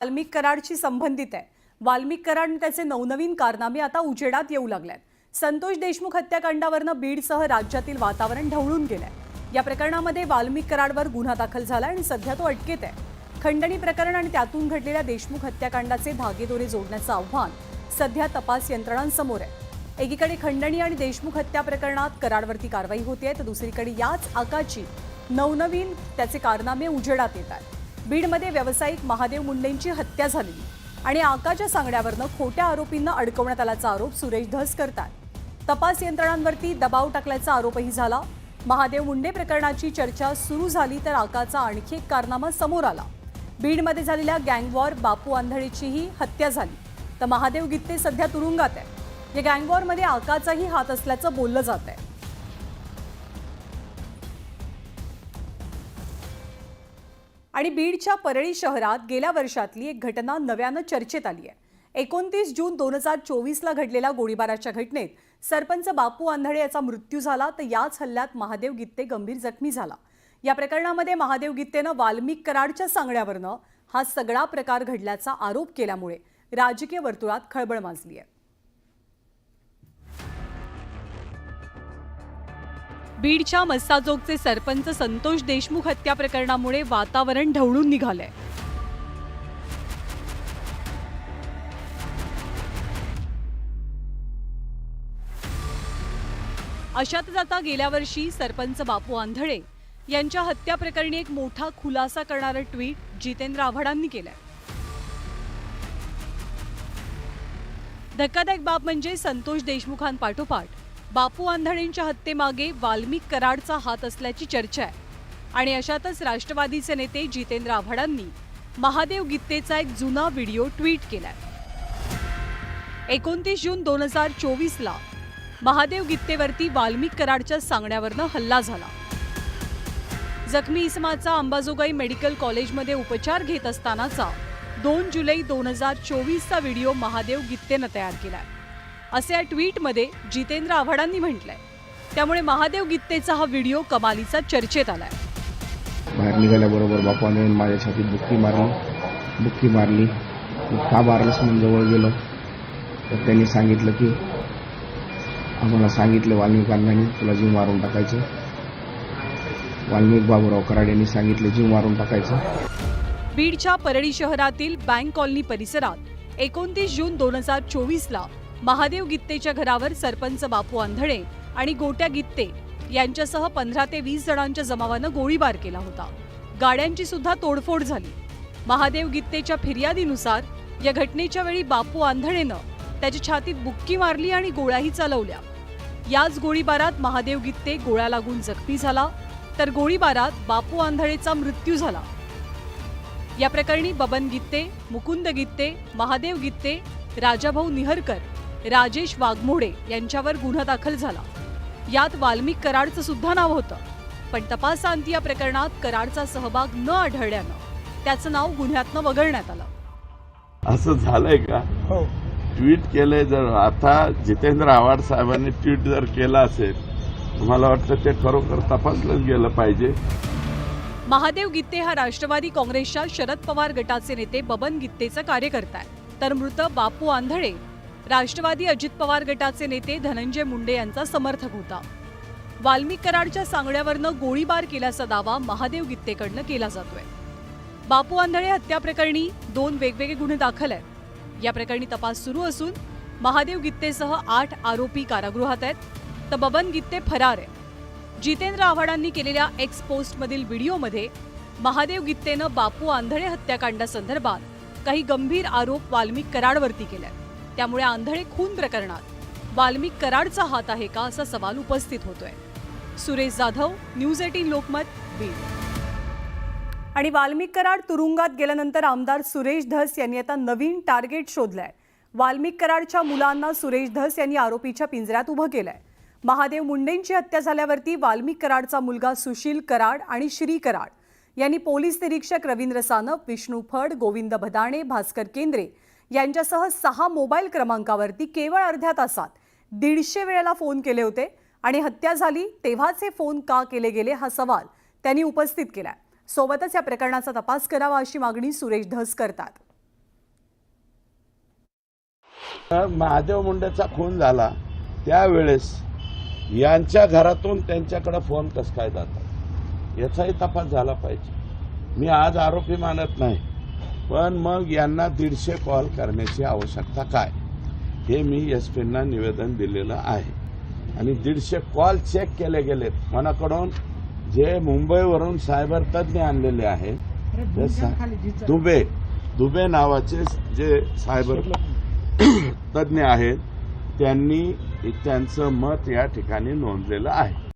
वाल्मिक कराडशी संबंधित आहे। वाल्मिक कराड आणि त्याचे नवनवीन कारनामे आता उजेडात येऊ लागलेत। संतोष देशमुख हत्याकांडावरनं बीडसह राज्यातील वातावरण ढवळून गेलंय। या प्रकरणामध्ये वाल्मिक कराडवर गुन्हा दाखल झाला आणि सध्या तो अटकेत आहे। खंडणी प्रकरण आणि त्यातून घडलेल्या देशमुख हत्याकांडाचे धागेदोरे जोडण्याचं आव्हान सध्या तपास यंत्रणांसमोर आहे। एकीकडे खंडणी आणि देशमुख हत्या प्रकरणात कराडवरती कारवाई होते, तर दुसरीकडे याच आकाची नवनवीन त्याचे कारनामे उजेडात येत आहेत। बीडमध्ये व्यावसायिक महादेव मुंडेंची हत्या झाली आणि आकाच्या सांगण्यावरनं खोट्या आरोपींना अडकवण्यात आल्याचा आरोप सुरेश धस करतात। तपास यंत्रणांवरती दबाव टाकल्याचा आरोपही झाला। महादेव मुंडे प्रकरणाची चर्चा सुरू झाली तर आकाचा आणखी एक कारनामा समोर आला। बीडमध्ये झालेल्या गँगवॉर बापू आंधळेचीही हत्या झाली, तर महादेव गित्ते सध्या तुरुंगात आहे। या गँगवॉरमध्ये आकाचाही हात असल्याचं बोललं जात आहे। आणि बीडच्या परळी शहरात गेल्या वर्षातली एक घटना नव्यानं चर्चेत आली आहे। 29 जून 2024 ला घडलेल्या गोळीबाराच्या घटनेत सरपंच बापू आंधळे याचा मृत्यू झाला, तर याच हल्ल्यात महादेव गित्ते गंभीर जखमी झाला। या प्रकरणामध्ये महादेव गित्तेनं वाल्मिक कराडच्या सांगण्यावरनं हा सगळा प्रकार घडल्याचा आरोप केल्यामुळे राजकीय वर्तुळात खळबळ माजली आहे। बीडच्या मस्साजोगचे सरपंच संतोष देशमुख हत्या प्रकरणामुळे वातावरण ढवळून निघालंय। अशातच आता गेल्या वर्षी सरपंच बापू आंधळे यांच्या हत्या प्रकरणी एक मोठा खुलासा करणारं ट्विट जितेंद्र आव्हाडांनी केलंय। धक्कादायक बाब म्हणजे संतोष देशमुखांपाठोपाठ बापू आंधळेंच्या हत्येमागे वाल्मिक कराडचा हात असल्याची चर्चा आहे। आणि अशातच राष्ट्रवादीचे नेते जितेंद्र आव्हाडांनी महादेव गित्तेचा एक जुना व्हिडिओ ट्विट केलाय। 29 जून 2024 ला महादेव गित्तेवरती वाल्मिक कराडच्या सांगण्यावरनं हल्ला झाला। जखमी इसमाचा अंबाजोगाई मेडिकल कॉलेजमध्ये उपचार घेत असतानाचा 2 जुलै 2024 चा व्हिडिओ महादेव गित्तेनं तयार केलाय, असे या ट्विटमध्ये जितेंद्र आव्हाडांनी म्हटलंय। त्यामुळे महादेव गित्तेचा हा व्हिडिओ कमालीचा चर्चेत आलाय। बाहेर निघाल्याबरोबर बापाने माझ्या छातीत बुक्की मारली। का मारलंस म्हणून जवळ गेलो तर त्यांनी सांगितलं की आम्हाला सांगितलं वाल्मिकांनी तुला जीव मारून टाकायचं। वाल्मिक बाबूराव कराड यांनी सांगितलं जीव मारून टाकायचं। बीडच्या परळी शहरातील बँक कॉलनी परिसरात 29 जून 2024 ला महादेव गित्तेच्या घरावर सरपंच बापू आंधळे आणि गोट्या गित्ते यांच्यासह 15 ते 20 जणांच्या जमावानं गोळीबार केला होता। गाड्यांची सुद्धा तोडफोड झाली। महादेव गित्तेच्या फिर्यादीनुसार या घटनेच्या वेळी बापू आंधळेनं त्याच्या छातीत बुक्की मारली आणि गोळ्याही चालवल्या। याच गोळीबारात महादेव गित्ते गोळ्या लागून जखमी झाला, तर गोळीबारात बापू आंधळेचा मृत्यू झाला। या प्रकरणी बबन गित्ते, मुकुंद गित्ते, महादेव गित्ते, राजाभाऊ निहरकर, राजेश वाघमोडे यांच्यावर गुन्हा दाखल झाला। यात वाल्मिक कराडचं सुद्धा नाव होतं, पण तपासांती या प्रकरणात कराडचा सहभाग न आढळल्यानं त्याचं नाव गुन्ह्यातनं वगळण्यात आलं। असं झालंय का? हो, ट्विट केलंय। जर आता जितेंद्र आव्हाड साहेबांनी ट्विट जर केलं असेल, मला वाटतं ते खरोखर तपासलं गेलं पाहिजे। महादेव गित्ते हा राष्ट्रवादी काँग्रेसच्या शरद पवार गटाचे नेते बबन गित्तेचा कार्यकर्ता आहे, तर मृत बापू आंधळे राष्ट्रवादी अजित पवार गटाचे नेते धनंजय मुंडे यांचा समर्थक होता। वाल्मिक कराडच्या सांगण्यावरनं गोळीबार केल्याचा दावा महादेव गित्तेकडनं केला जातोय। बापू आंधळे हत्या प्रकरणी 2 वेगवेगळे गुन्हे दाखल आहेत। या प्रकरणी तपास सुरू असून महादेव गित्तेसह 8 आरोपी कारागृहात आहेत, तर बबन गित्ते फरार आहे। जितेंद्र आव्हाडांनी केलेल्या एक्स पोस्टमधील व्हिडिओमध्ये महादेव गित्तेनं बापू आंधळे हत्याकांडासंदर्भात काही गंभीर आरोप वाल्मिक कराडवरती केले। त्यामुळे आंधळे खून प्रकरणात वाल्मिक कराडचा हात आहे का असा सवाल उपस्थित होतोय। सुरेश जाधव, न्यूज 18 लोकमत, बीड। आणि वाल्मिक कराड तुरुंगात गेल्यानंतर आमदार सुरेश धस यांनी आता नवीन टार्गेट शोधलंय। वाल्मिक कराडच्या मुलांना सुरेश धस यांनी आरोपीच्या पिंजऱ्यात उभं केलंय। महादेव मुंडेंची हत्या झाल्यावरती वाल्मिक कराडचा मुलगा सुशील कराड आणि श्री कराड यांनी पोलीस निरीक्षक रवींद्र सानप, विष्णू फड, गोविंद भदाणे, भास्कर केंद्रे यांच्यासह 6 मोबाईल क्रमांकावरती केवळ अर्ध्या तासात 150 वेळेला फोन केले होते आणि हत्या झाली तेव्हाच हे फोन का केले गेले हा सवाल त्यांनी उपस्थित केलाय। सोबतच या प्रकरणाचा तपास करावा अशी मागणी सुरेश धस करतात। महादेव मुंडेचा खून झाला त्यावेळेस यांच्या घरातून त्यांच्याकडे फोन कसं काय जातात याचाही तपास झाला पाहिजे. मी आज आरोपी मानत नाही, पण मग यांना 150 कॉल करण्याची आवश्यकता काय हे मी एसपींना निवेदन दिलेलं आहे. आणि 150 कॉल चेक केले गेलेत मनाकडून. जे मुंबईवरून सायबर तज्ज्ञ आणलेले आहेत दुबे नावाचे जे सायबर तज्ज्ञ आहेत त्यांनी त्यांचं मत या ठिकाणी नोंदलेलं आहे.